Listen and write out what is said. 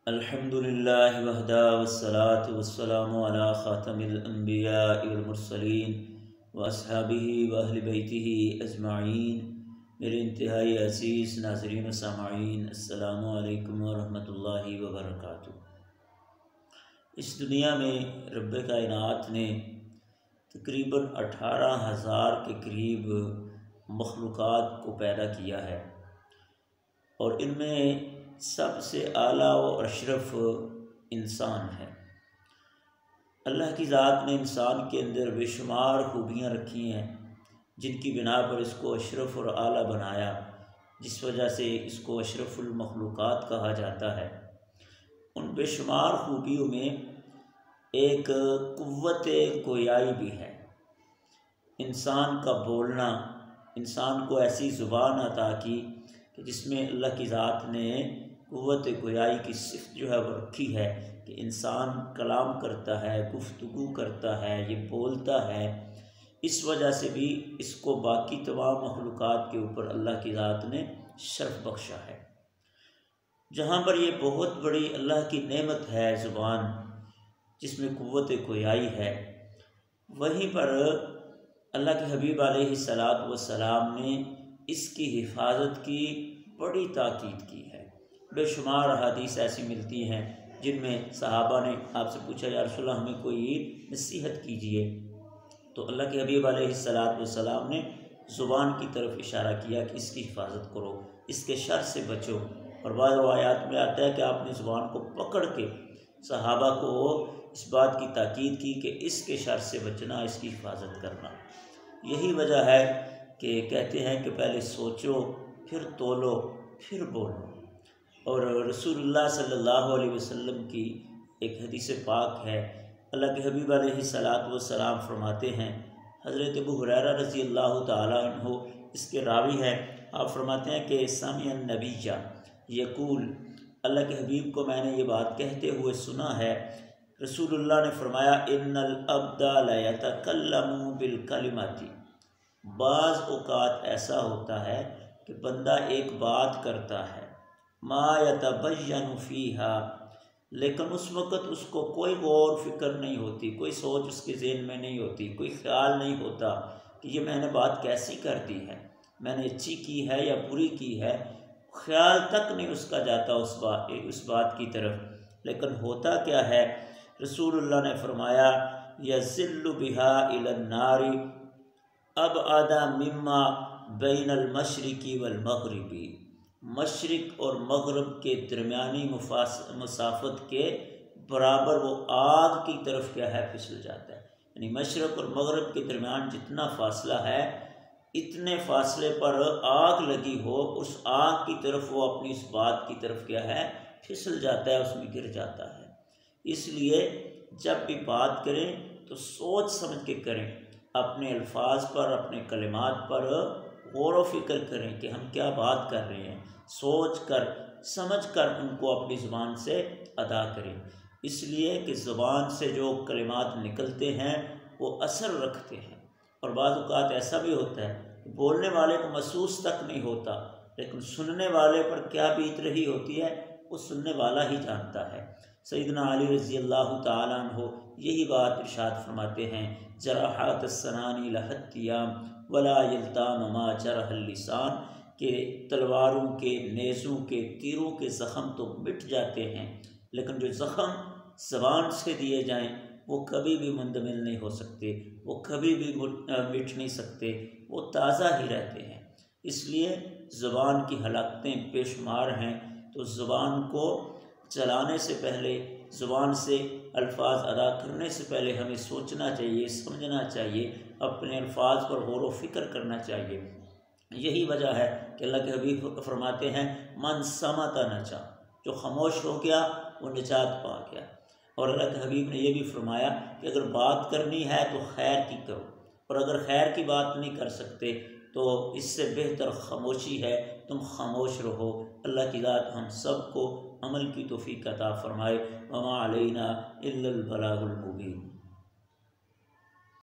الحمد للہ وحدہ والصلاة والسلام علی خاتم الانبیاء والمرسلین واصحابہ واہل بیتہ اجمعین۔ میرے انتہائی عزیز ناظرین و سامعین، السلام علیکم ورحمۃ اللہ وبرکاتہ۔ اس دنیا میں رب کائنات نے تقریباً 18,000 کے قریب مخلوقات کو پیدا کیا ہے، اور ان میں سب سے اعلیٰ و اشرف انسان ہے۔ اللہ کی ذات نے انسان کے اندر بے شمار خوبیاں رکھی ہیں جن کی بنا پر اس کو اشرف اور اعلیٰ بنایا، جس وجہ سے اس کو اشرف المخلوقات کہا جاتا ہے۔ ان بے شمار خوبیوں میں ایک قوت گویائی بھی ہے۔ انسان کا بولنا، انسان کو ایسی زبان عطا کی کہ جس میں اللہ کی ذات نے قوت گویائی کی صفت جو ہے وہ رکھی ہے کہ انسان کلام کرتا ہے، گفتگو کرتا ہے، یہ بولتا ہے۔ اس وجہ سے بھی اس کو باقی تمام مخلوقات کے اوپر اللہ کی ذات نے شرف بخشا ہے۔ جہاں پر یہ بہت بڑی اللہ کی نعمت ہے زبان، جس میں قوت گویائی ہے، وہیں پر اللہ کے حبیب علیہ السلام نے اس کی حفاظت کی بڑی تاکید کی ہے۔ بے شمار احادیث ایسی ملتی ہیں جن میں صحابہ نے آپ سے پوچھا، یا رسول اللہ ہمیں کوئی نصیحت کیجیے، تو اللہ کے حبیب علیہ السلام نے زبان کی طرف اشارہ کیا کہ اس کی حفاظت کرو، اس کے شر سے بچو۔ اور بعض روایات میں آتا ہے کہ آپ نے زبان کو پکڑ کے صحابہ کو اس بات کی تاکید کی کہ اس کے شر سے بچنا، اس کی حفاظت کرنا۔ یہی وجہ ہے کہ کہتے ہیں کہ پہلے سوچو، پھر تولو، پھر بولو۔ اور رسول اللہ صلی اللہ علیہ وسلم کی ایک حدیث پاک ہے، اللہ کے حبیب علیہ السلام فرماتے ہیں، حضرت ابو ہریرہ رضی اللہ تعالیٰ عنہ اس کے راوی ہیں، آپ فرماتے ہیں کہ سمع النبی یقول، اللہ کے حبیب کو میں نے یہ بات کہتے ہوئے سنا ہے۔ رسول اللہ نے فرمایا، ان العبد لیتکلم بالکلمات، بعض اوقات ایسا ہوتا ہے کہ بندہ ایک بات کرتا ہے، ما یتبین فیہا، لیکن اس وقت اس کو کوئی غور فکر نہیں ہوتی، کوئی سوچ اس کے ذہن میں نہیں ہوتی، کوئی خیال نہیں ہوتا کہ یہ میں نے بات کیسی کر دی ہے، میں نے اچھی کی ہے یا بری کی ہے، خیال تک نہیں اس کا جاتا اس بات کی طرف۔ لیکن ہوتا کیا ہے، رسول اللہ نے فرمایا، یزل بہا الی النار ابعد مما بین المشرق والمغرب، مشرق اور مغرب کے درمیانی مسافت کے برابر وہ آگ کی طرف کیا ہے، پھسل جاتا ہے۔ یعنی مشرق اور مغرب کے درمیان جتنا فاصلہ ہے، اتنے فاصلے پر آگ لگی ہو، اس آگ کی طرف وہ اپنی اس بات کی طرف کیا ہے، پھسل جاتا ہے، اس میں گر جاتا ہے۔ اس لیے جب بھی بات کریں تو سوچ سمجھ کے کریں، اپنے الفاظ پر، اپنے کلمات پر غور و فکر کریں کہ ہم کیا بات کر رہے ہیں، سوچ کر سمجھ کر ان کو اپنی زبان سے ادا کریں، اس لیے کہ زبان سے جو کلمات نکلتے ہیں وہ اثر رکھتے ہیں۔ اور بعض اوقات ایسا بھی ہوتا ہے کہ بولنے والے کو محسوس تک نہیں ہوتا، لیکن سننے والے پر کیا بیت رہی ہوتی ہے وہ سننے والا ہی جانتا ہے۔ سیدنا علی رضی اللہ تعالیٰ عنہ یہی بات ارشاد فرماتے ہیں، جراحات السنان لحتیام ولا یلتام ما جرح اللسان، کہ تلواروں کے، نیزوں کے، تیروں کے زخم تو مٹ جاتے ہیں، لیکن جو زخم زبان سے دیے جائیں وہ کبھی بھی مندمل نہیں ہو سکتے، وہ کبھی بھی مٹ نہیں سکتے، وہ تازہ ہی رہتے ہیں۔ اس لیے زبان کی ہلاکتیں بے شمار ہیں، تو زبان کو چلانے سے پہلے، زبان سے الفاظ ادا کرنے سے پہلے ہمیں سوچنا چاہیے، سمجھنا چاہیے، اپنے الفاظ پر غور و فکر کرنا چاہیے۔ یہی وجہ ہے کہ اللہ کے حبیب فرماتے ہیں، من صمت نجا، جو خاموش ہو گیا وہ نجات پا گیا۔ اور اللہ کے حبیب نے یہ بھی فرمایا کہ اگر بات کرنی ہے تو خیر کی کرو، اور اگر خیر کی بات نہیں کر سکتے تو اس سے بہتر خاموشی ہے، تم خاموش رہو۔ اللہ کی ذات ہم سب کو عمل کی توفیق عطا فرمائے۔ وما علینا الا البلاغ المبین۔